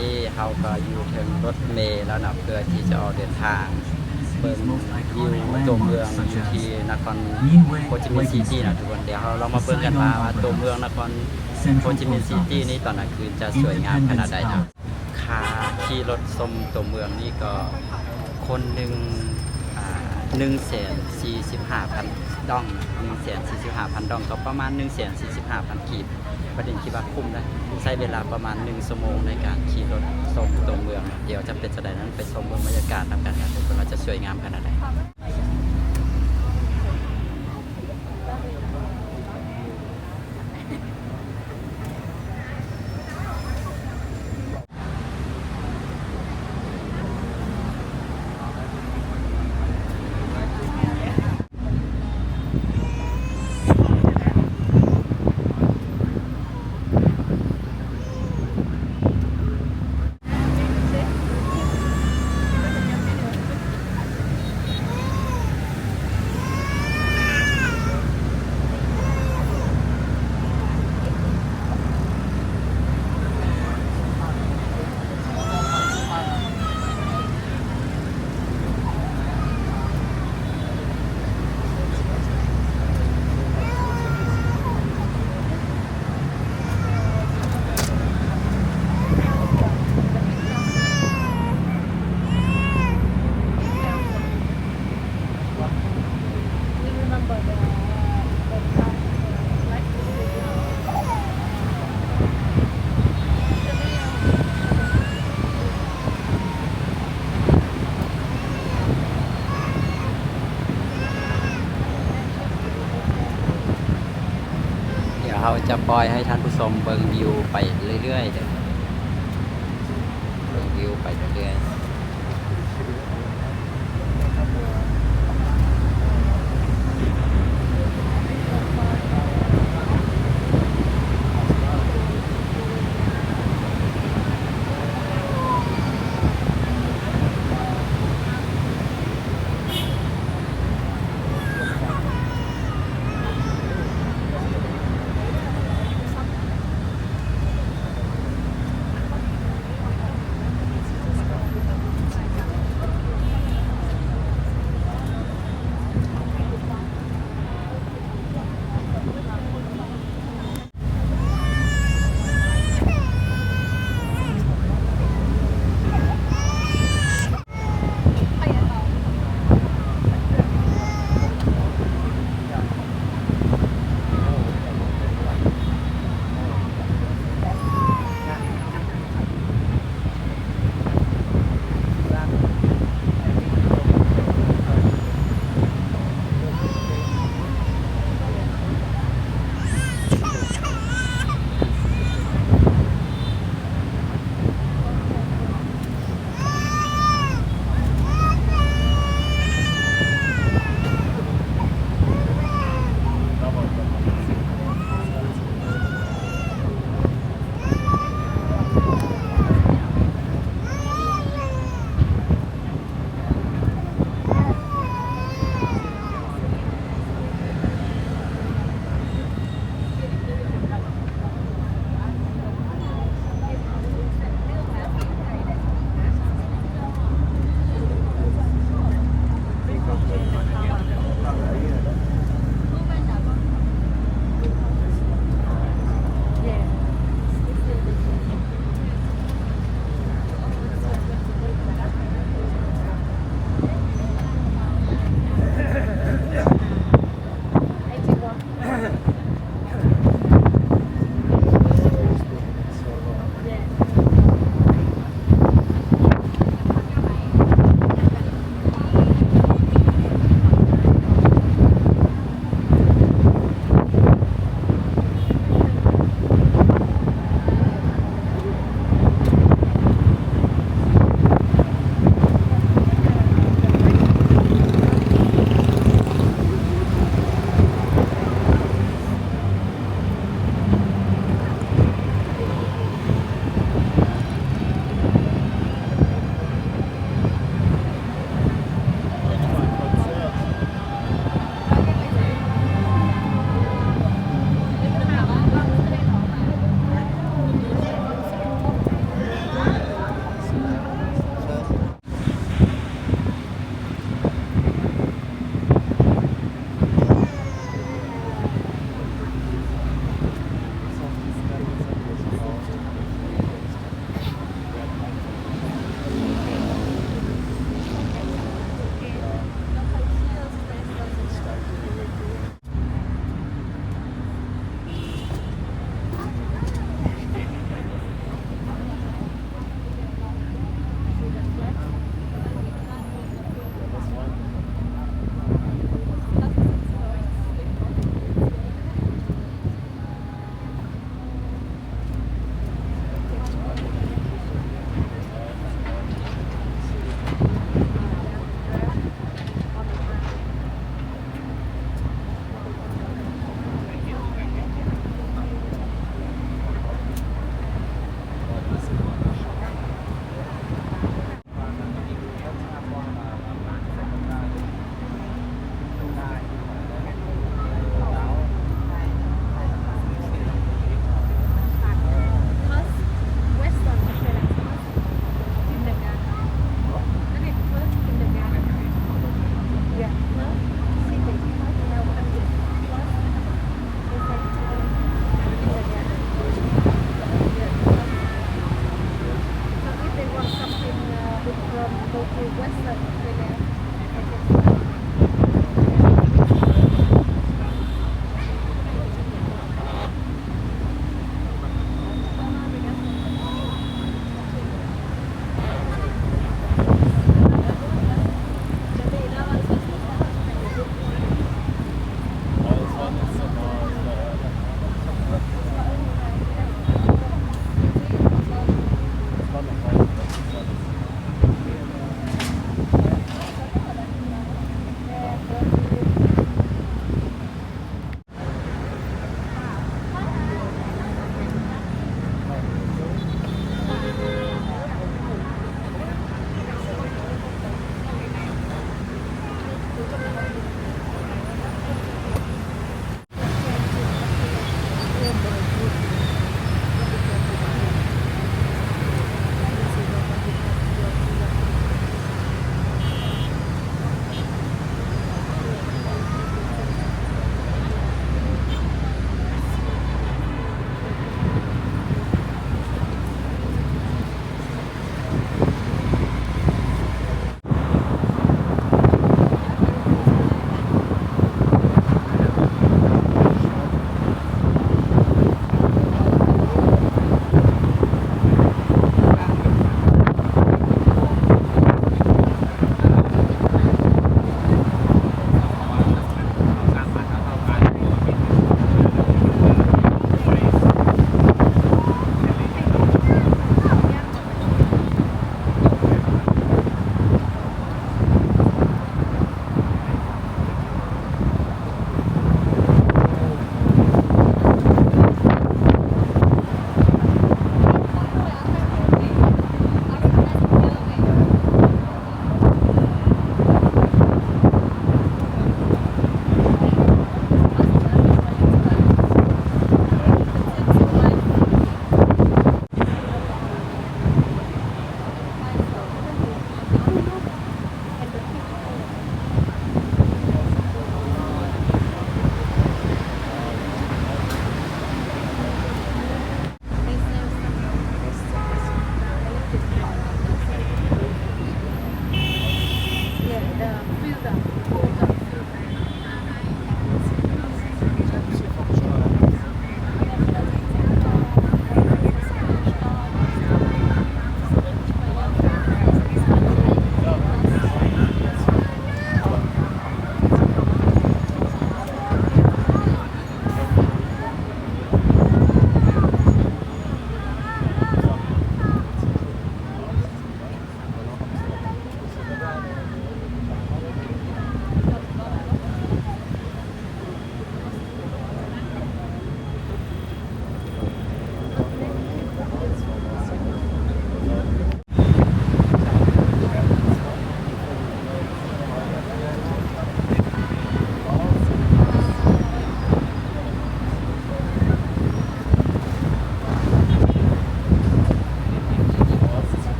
นี้เฮาก็อยู่ถึงรถเมล์แล้วนะเพื่อที่จะออกเดินทางเบิ่งวิวตัวเมืองอยู่ที่นครโฮจิมินห์ซิตี้นะทุกคนเดี๋ยวเรามาเบิ่งกันว่าตัวเมืองนครโฮจิมินห์ซิตี้นี้ตอนกลางคืนจะสวยงามขนาดใดนะค่าขี่รถชมตัวเมืองนี่ก็คนหนึ่ง145,000 ดอง 145,000 ดองก็ประมาณ 145,000 กีบประเด็นคิดว่าคุ้มได้ใช้เวลาประมาณ1ชั่วโมงในการขี่รถชมตัวเมืองเดี๋ยวจะเป็นจังได๋นั้นไปชมบรรยากาศนำกันครับทุกคนว่าจะสวยงามขนาดใดเราจะปล่อยให้ท่านผู้ชมเบิ่งวิวไปเรื่อยๆเด้อเบิ่งวิวไปเรื่อยๆ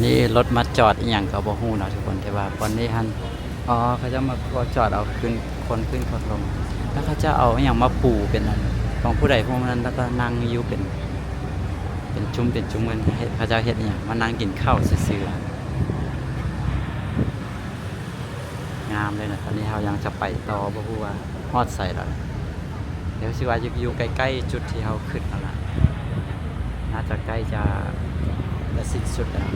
นี้รถมาจอดอีหยังก็บ่ฮู้เนาะทุกคนแต่ว่าบอนนี้หันอ๋อเขาจะมาจอดเอาขึ้นคนขึ้นคนลงแล้วเขาจะเอาอีหยังมาปูเป็นอันของผู้ใดผู้นั้นแล้วก็นั่งอยู่เป็นจุ้มเป็นจุ้มกันเฮ็ดเขาจะเฮ็ดอีหยังมานั่งกินข้าวซื่อๆงามเลยนะตอนนี้เรายังจะไปต่อบ่ฮู้ว่าฮอดไสแล้วเดี๋ยวสิว่าอยู่ใกล้ๆจุดที่เราขึ้นนั่นล่ะน่าจะใกล้จะสิ้นสุดแล้ว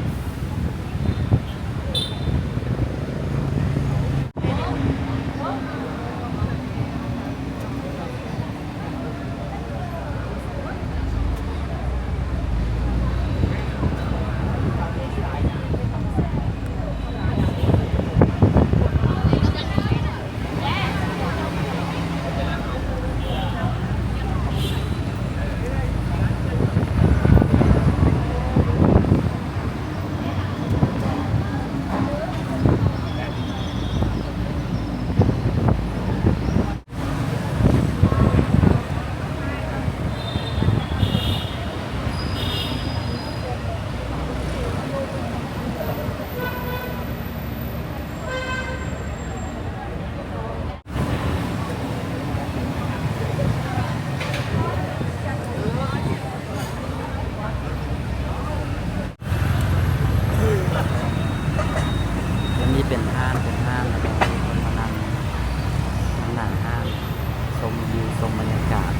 อันนี้เป็นห้างแล้วก็มีคนมานั่งหน้าห้างชมวิวชมบรรยากาศ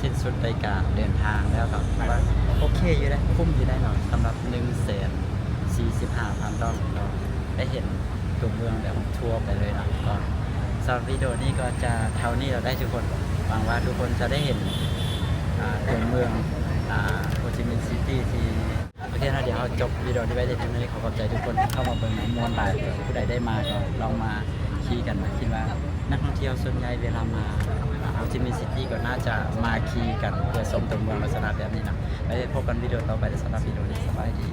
สิ้นสุดรายการเดินทางแล้วครับว่าโอเคอยู่ได้คุ้มอยู่ได้หน่อยสำหรับ$145,000ได้เห็นตัวเมืองแบบทัวร์ไปเลยนะก็สำหรับวิดีโอนี้ก็จะเท่านี้เราได้ทุกคนหวังว่าทุกคนจะได้เห็นตัวเมืองโฮจิมินห์ซิตี้ที่โอเคนะเดี๋ยวเราจบวิดีโอที่ไว้ในที่นี้ขอขอบใจทุกคนที่เข้ามาเบิ่งมวนหลายผู้ใดได้มาก็ลองมาขี่กันนะคิดว่านักท่องเที่ยวส่วนใหญ่เวลามาโฮจิมินห์ซิตี้ก็น่าจะมาขี่กันเพื่อชมตัวเมืองลักษณะแบบนี้นะไว้พบกันวิดีโอต่อไปสำหรับวิดีโอนี้สบายดี